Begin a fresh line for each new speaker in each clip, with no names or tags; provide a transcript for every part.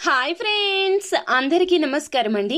Hi friends, అందరికీ నమస్కారం అండి.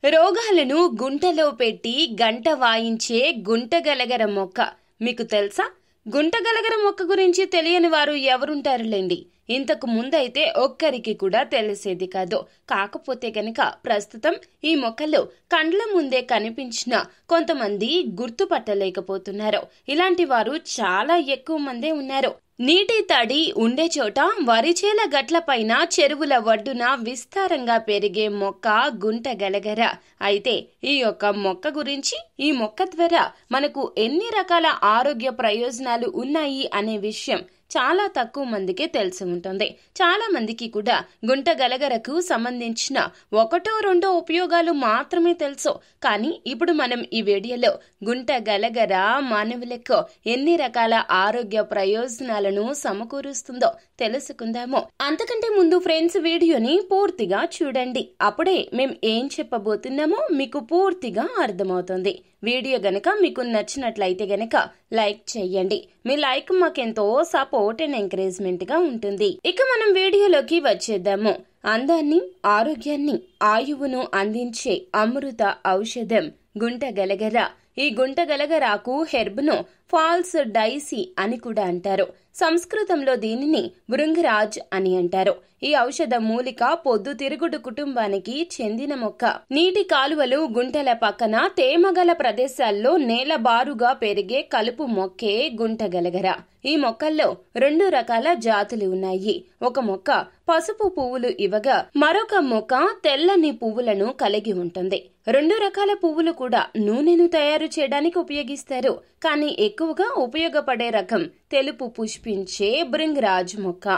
రోగాలను గుంటలో పెట్టి గంట వాయించే గుంటగలగర మొక్క మీకు తెలుసా? గుంటగలగర మొక్క గురించి తెలియని వారు ఎవరుంటారులేండి. ఇంతకు ముందైతే ఒక్కరికి కూడా తెలిసేది కాదు. కాకపోతే గనక ప్రస్తుతం ఈ మొక్కలు కండ్ల ముందే కనిపించిన కొంతమంది గుర్తుపట్టలేకపోతున్నారు. ఇలాంటి వారు చాలా ఎక్కువ మందే ఉన్నారు. నీటి తడి ఉండే చోట వరిచేల గట్లపైన చెరువుల ఒడ్డున విస్తారంగా పెరిగే మొక్క గుంటగలగర. అయితే ఈ యొక్క మొక్క గురించి, ఈ మొక్క ద్వారా మనకు ఎన్ని రకాల ఆరోగ్య ప్రయోజనాలు ఉన్నాయి అనే విషయం చాలా తక్కువ మందికే తెలిసి ఉంటుంది. చాలా మందికి కూడా గుంటగలగరకు సంబంధించిన ఒకటో రెండో ఉపయోగాలు మాత్రమే తెలుసు. కానీ ఇప్పుడు మనం ఈ వీడియోలో గుంటగలగర మానవులకు ఎన్ని రకాల ఆరోగ్య ప్రయోజనాలను సమకూరుస్తుందో తెలుసుకుందాము. అంతకంటే ముందు ఫ్రెండ్స్, వీడియోని పూర్తిగా చూడండి. అప్పుడే మేము ఏం చెప్పబోతున్నామో మీకు పూర్తిగా అర్థమవుతుంది. వీడియో గనక మీకు నచ్చినట్లయితే గనక లైక్ చేయండి. మీ లైక్ మాకెంతో సపోర్ట్ అండ్ ఎంకరేజ్మెంట్ గా ఉంటుంది. ఇక మనం వీడియోలోకి వచ్చేద్దాము. అందాన్ని, ఆరోగ్యాన్ని, ఆయువును అందించే అమృత ఔషధం గుంటగలగర. ఈ గుంటగలగరాకు హెర్బ్ను ఫాల్స్ డైసీ అని కూడా అంటారు. సంస్కృతంలో దీనిని భృంగరాజ్ అని అంటారు. ఈ ఔషధ మూలిక పొద్దుతిరుగుడు కుటుంబానికి చెందిన మొక్క. నీటి కాలువలు, గుంటల పక్కన తేమగల ప్రదేశాల్లో నేలబారుగా పెరిగే కలుపు మొక్కే గుంటగలగర. ఈ మొక్కల్లో 2 రకాల జాతులు ఉన్నాయి. ఒక మొక్క పసుపు పువ్వులు ఇవ్వగా మరొక మొక్క తెల్లని పువ్వులను కలిగి ఉంటుంది. 2 రకాల పువ్వులు కూడా నూనెను తయారు చేయడానికి ఉపయోగిస్తారు. కానీ ఎక్కువగా ఉపయోగపడే రకం తెలుపు పుష్పించే భృంగరాజ్ మొక్క.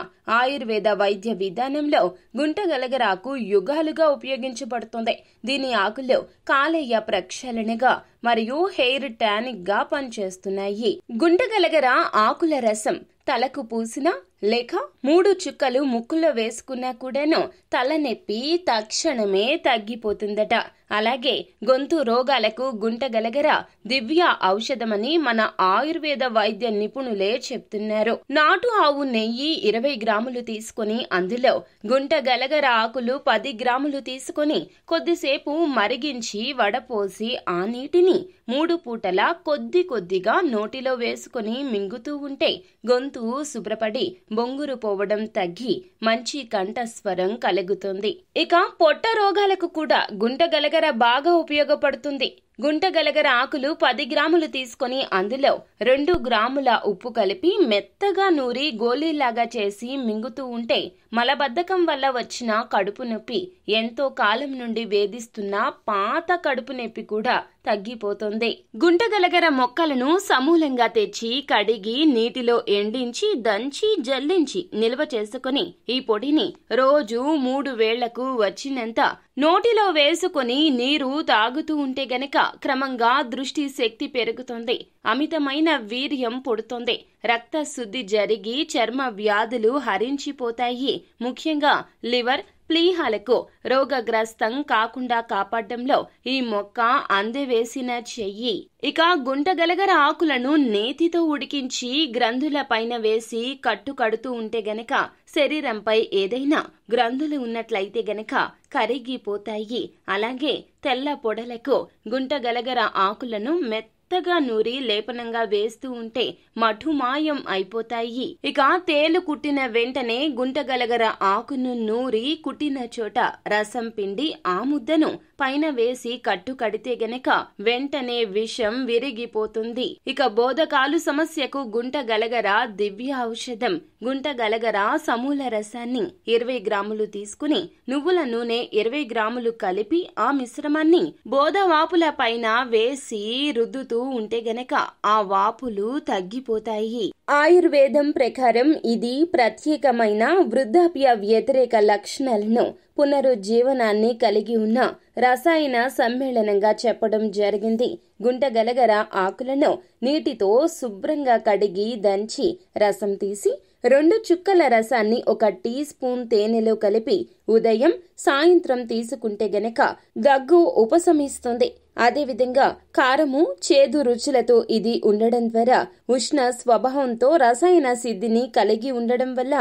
ఆయుర్వేద వైద్య విధానంలో గుంటగలగరాకు యుగాలుగా ఉపయోగించబడుతుంది. దీని ఆకులు కాలేయ ప్రక్షాళనగా మరియు హెయిర్ టానిక్ గా పనిచేస్తున్నాయి. గుంటగలగర ఆకుల రసం తలకు పూసినా లేక 3 చుక్కలు ముక్కులో వేసుకున్నా కూడాను తలనొప్పి తక్షణమే తగ్గిపోతుందట. అలాగే గొంతు రోగాలకు గుంటగలగర దివ్య ఔషధమని మన ఆయుర్వేద వైద్య నిపుణులే చెప్తున్నారు. నాటు ఆవు నెయ్యి 20 గ్రాములు తీసుకుని అందులో గుంటగలగర ఆకులు 10 గ్రాములు తీసుకుని కొద్దిసేపు మరిగించి వడపోసి ఆ నీటిని 3 పూటలా కొద్ది కొద్దిగా నోటిలో వేసుకుని మింగుతూ ఉంటే గొంతు శుభ్రపడి బొంగురు పోవడం తగ్గి మంచి కంఠస్వరం కలుగుతుంది. ఇక పొట్ట రోగాలకు కూడా గుంటగలగర బాగా ఉపయోగపడుతుంది. గుంటగలగర ఆకులు 10 గ్రాములు తీసుకొని అందులో 2 గ్రాముల ఉప్పు కలిపి మెత్తగా నూరి గోళీలాగా చేసి మింగుతూ ఉంటే మలబద్ధకం వల్ల వచ్చిన కడుపు నొప్పి, ఎంతో కాలం నుండి వేధిస్తున్న పాత కడుపు నొప్పి కూడా తగ్గిపోతుంది. గుంటగలగర మొక్కలను సమూలంగా తెచ్చి కడిగి నీటిలో ఎండించి దంచి జల్లించి నిల్వ చేసుకుని ఈ పొడిని రోజు 3 వేళ్లకు వచ్చినంత నోటిలో వేసుకుని నీరు తాగుతూ ఉంటే గనక క్రమంగా దృష్టి శక్తి పెరుగుతుంది. అమితమైన వీర్యం పుడుతుంది. రక్త శుద్ధి జరిగి చర్మ వ్యాధులు హరించిపోతాయి. ముఖ్యంగా లివర్, ప్లీహాలకు రోగగ్రస్తం కాకుండా కాపాడడంలో ఈ మొక్క అందవేసిన చెయ్యి. ఇక గుంటగలగర ఆకులను నేతితో ఉడికించి గ్రంథుల పైన వేసి కట్టు కడుతూ ఉంటే గనక శరీరంపై ఏదైనా గ్రంథులు ఉన్నట్లయితే గనక కరిగిపోతాయి. అలాగే తెల్ల పొడలకు గుంటగలగర ఆకులను మెత్తగా నూరి లేపనంగా వేస్తూ ఉంటే మఠుమాయం అయిపోతాయి. ఇక తేలు కుట్టిన వెంటనే గుంటగలగర ఆకును నూరి కుట్టిన చోట రసం పిండి ఆ ముద్దను పైన వేసి కట్టు కడితే గనక వెంటనే విషం విరిగిపోతుంది. ఇక బోధకాలు సమస్యకు గుంటగలగర దివ్య ఔషధం. గుంటగలగర సమూల రసాన్ని 20 గ్రాములు తీసుకుని నువ్వుల నూనె 20 గ్రాములు కలిపి ఆ మిశ్రమాన్ని బోధవాపుల పైన వేసి రుద్దుతూ ఉంటే గనక ఆ వాపులు తగ్గిపోతాయి. ఆయుర్వేదం ప్రకారం ఇది ప్రత్యేకమైన వృద్ధాప్య వ్యతిరేక లక్షణాలను, పునరుజ్జీవనాన్ని కలిగి ఉన్న రసాయన సమ్మేళనంగా చెప్పడం జరిగింది. గుంటగలగర ఆకులను నీటితో శుభ్రంగా కడిగి దంచి రసం తీసి 2 చుక్కల రసాన్ని 1 టీ స్పూన్ తేనెలో కలిపి ఉదయం సాయంత్రం తీసుకుంటే గనక దగ్గు ఉపశమిస్తుంది. అదేవిధంగా కారము చేదు రుచులతో ఇది ఉండడం ద్వారా ఉష్ణ స్వభావంతో రసాయన సిద్ధిని కలిగి ఉండడం వల్ల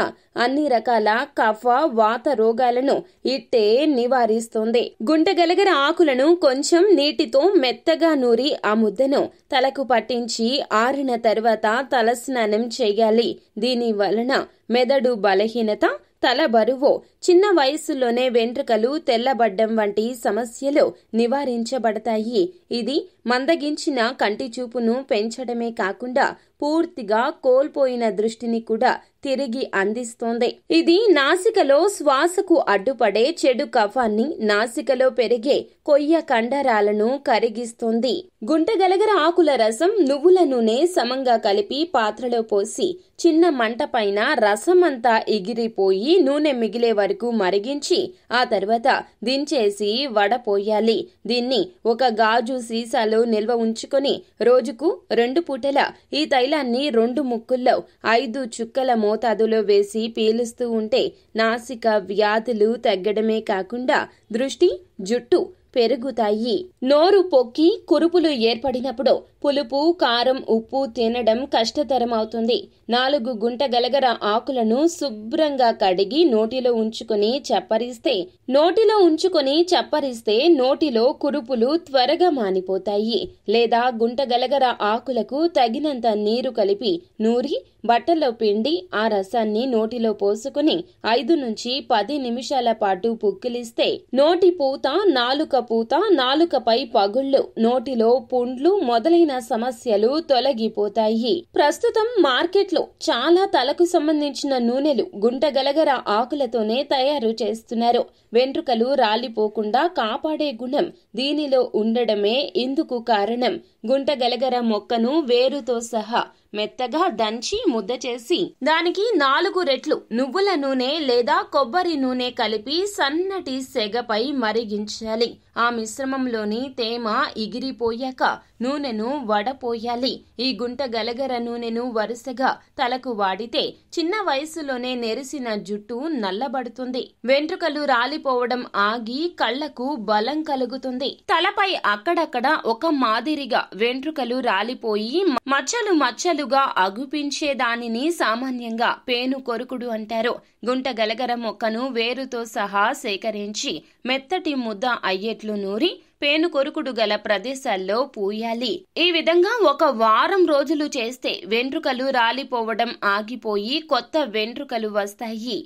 అన్ని రకాల కఫ వాత రోగాలను ఇట్టే నివారిస్తుంది. గుంటగలగర ఆకులను కొంచెం నీటితో మెత్తగా నూరి ఆ ముద్దను తలకు పట్టించి ఆరిన తర్వాత తలస్నానం చేయాలి. దీని వలన మెదడు బలహీనత, తల బరువు, చిన్న వయసులోనే వెంట్రుకలు తెల్లబడ్డం వంటి సమస్యలు నివారించబడతాయి. ఇది మందగించిన కంటి చూపును పెంచడమే కాకుండా పూర్తిగా కోల్పోయిన దృష్టిని కూడా తిరిగి అందిస్తోంది. ఇది నాసికలో శ్వాసకు అడ్డుపడే చెడు కఫాన్ని, నాసికలో పెరిగే కొయ్య కండరాలను కరిగిస్తుంది. గుంటగలగర ఆకుల రసం, నువ్వుల నూనె సమంగా కలిపి పాత్రలో పోసి చిన్న మంట పైన రసమంతా ఎగిరిపోయి నూనె మిగిలే వరకు మరిగించి ఆ తర్వాత దించేసి వడపోయాలి. దీన్ని ఒక గాజు సీసాలో నిల్వ ఉంచుకొని రోజుకు 2 పూటల ఈ తైలాన్ని 2 ముక్కుల్లో 5 చుక్కల మోతాదులో వేసి పీలుస్తూ ఉంటే నాసిక వ్యాధులు తగ్గడమే కాకుండా దృష్టి, జుట్టు పెరుగుతాయి. నోరు పొక్కి కురుపులు ఏర్పడినప్పుడు పులుపు, కారం, ఉప్పు తినడం కష్టతరం అవుతుంది. 4 గుంటగలగర ఆకులను శుభ్రంగా కడిగి నోటిలో ఉంచుకొని చప్పరిస్తే నోటిలో కురుపులు త్వరగా మానిపోతాయి. లేదా గుంటగలగర ఆకులకు తగినంత నీరు కలిపి నూరి బట్టలో పిండి ఆ రసాన్ని నోటిలో పోసుకుని 5 నుంచి 10 నిమిషాల పాటు పుక్కిలిస్తే నోటి పూత, నాలుక పూత, నాలుకపై పగుళ్లు, నోటిలో పుండ్లు మొదలైన సమస్యలు తొలగిపోతాయి. ప్రస్తుతం మార్కెట్లో చాలా తలకు సంబంధించిన నూనెలు గుంటగలగర ఆకులతోనే తయారు చేస్తున్నారు. వెంట్రుకలు రాలిపోకుండా కాపాడే గుణం దీనిలో ఉండడమే ఇందుకు కారణం. గుంటగలగర మొక్కను వేరుతో సహా మెత్తగా దంచి ముద్ద చేసి దానికి 4 రెట్లు నువ్వుల నూనె లేదా కొబ్బరి నూనె కలిపి సన్నటి సెగపై మరిగించాలి. ఆ మిశ్రమంలోని తేమ ఎగిరిపోయాక నూనెను వడపోయాలి. ఈ గుంటగలగర నూనెను వరుసగా తలకు వాడితే చిన్న వయసులోనే నెరిసిన జుట్టు నల్లబడుతుంది. వెంట్రుకలు రాలిపోవడం ఆగి కళ్లకు బలం కలుగుతుంది. తలపై అక్కడక్కడ ఒక మాదిరిగా వెంట్రుకలు రాలిపోయి మచ్చలుగా అగుపించే దానిని సామాన్యంగా పేను కొరుకుడు అంటారు. గుంటగలగర మొక్కను వేరుతో సహా సేకరించి మెత్తటి ముద్ద అయ్యేట్లు నూరి పేను కొరుకుడు గల ప్రదేశాల్లో పూయాలి. ఈ విధంగా 1 వారం రోజులు చేస్తే వెంట్రుకలు రాలిపోవడం ఆగిపోయి కొత్త వెంట్రుకలు వస్తాయి.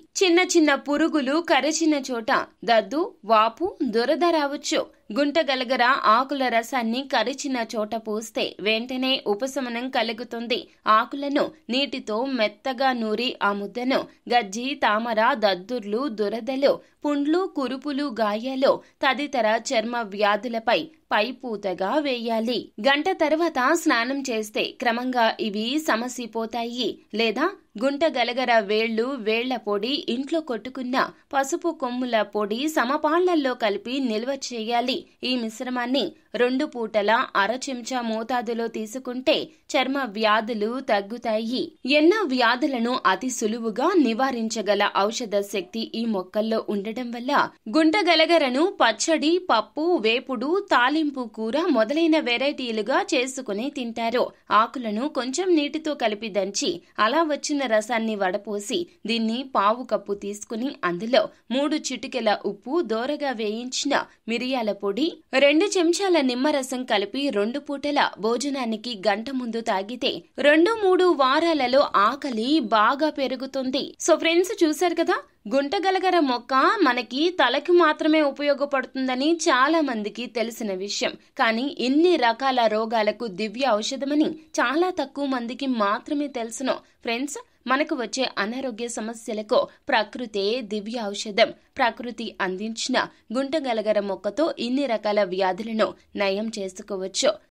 చిన్న పురుగులు కరిచిన చోట దద్దు, వాపు, దురద రావచ్చు. గుంటగలగర ఆకుల రసాన్ని కరిచిన చోట పూస్తే వెంటనే ఉపశమనం కలుగుతుంది. ఆకులను నీటితో మెత్తగా నూరి ఆ ముద్దను గజ్జి, తామర, దద్దుర్లు, దురదలు, పుండ్లు, కురుపులు, గాయాలు తదితర చర్మ వ్యాధులపై పైపూతగా వేయాలి. గంట తర్వాత స్నానం చేస్తే క్రమంగా ఇవి సమసిపోతాయి. లేదా గుంటగలగర వేళ్లు, వేళ్ల పొడి, ఇంట్లో కొట్టుకున్న పసుపు కొమ్ముల పొడి సమపాళ్లల్లో కలిపి నిల్వ చేయాలి. ఈ మిశ్రమాన్ని 2 పూటల 1/2 చెంచా మోతాదులో తీసుకుంటే చర్మ వ్యాధులు తగ్గుతాయి. ఎన్నో వ్యాధులను అతి సులువుగా నివారించగల ఔషధ శక్తి ఈ మొక్కల్లో ఉండడం వల్ల గుంటగలగరను పచ్చడి, పప్పు, వేపుడు, తాలింపు కూర మొదలైన వెరైటీలుగా చేసుకుని తింటారు. ఆకులను కొంచెం నీటితో కలిపి దంచి అలా వచ్చిన రసాన్ని వడపోసి దీన్ని 1/2 కప్పు తీసుకుని అందులో 3 చిటికెల ఉప్పు, దోరగా వేయించిన మిరియాల పొడి, 2 చెంచాల నిమ్మరసం కలిపి 2 పూటల భోజనానికి గంట ముందు తాగితే 2-3 వారాలలో ఆకలి బాగా పెరుగుతుంది. సో ఫ్రెండ్స్, చూశారు కదా, గుంటగలగర మొక్క మనకి తలకి మాత్రమే ఉపయోగపడుతుందని చాలా మందికి తెలిసిన విషయం. కానీ ఇన్ని రకాల రోగాలకు దివ్య ఔషధమని చాలా తక్కువ మందికి మాత్రమే తెలుసును. ఫ్రెండ్స్, మనకు వచ్చే అనారోగ్య సమస్యలకు ప్రకృతే దివ్య ఔషధం. ప్రకృతి అందించిన గుంటగలగర మొక్కతో ఇన్ని రకాల వ్యాధులను నయం చేసుకోవచ్చు.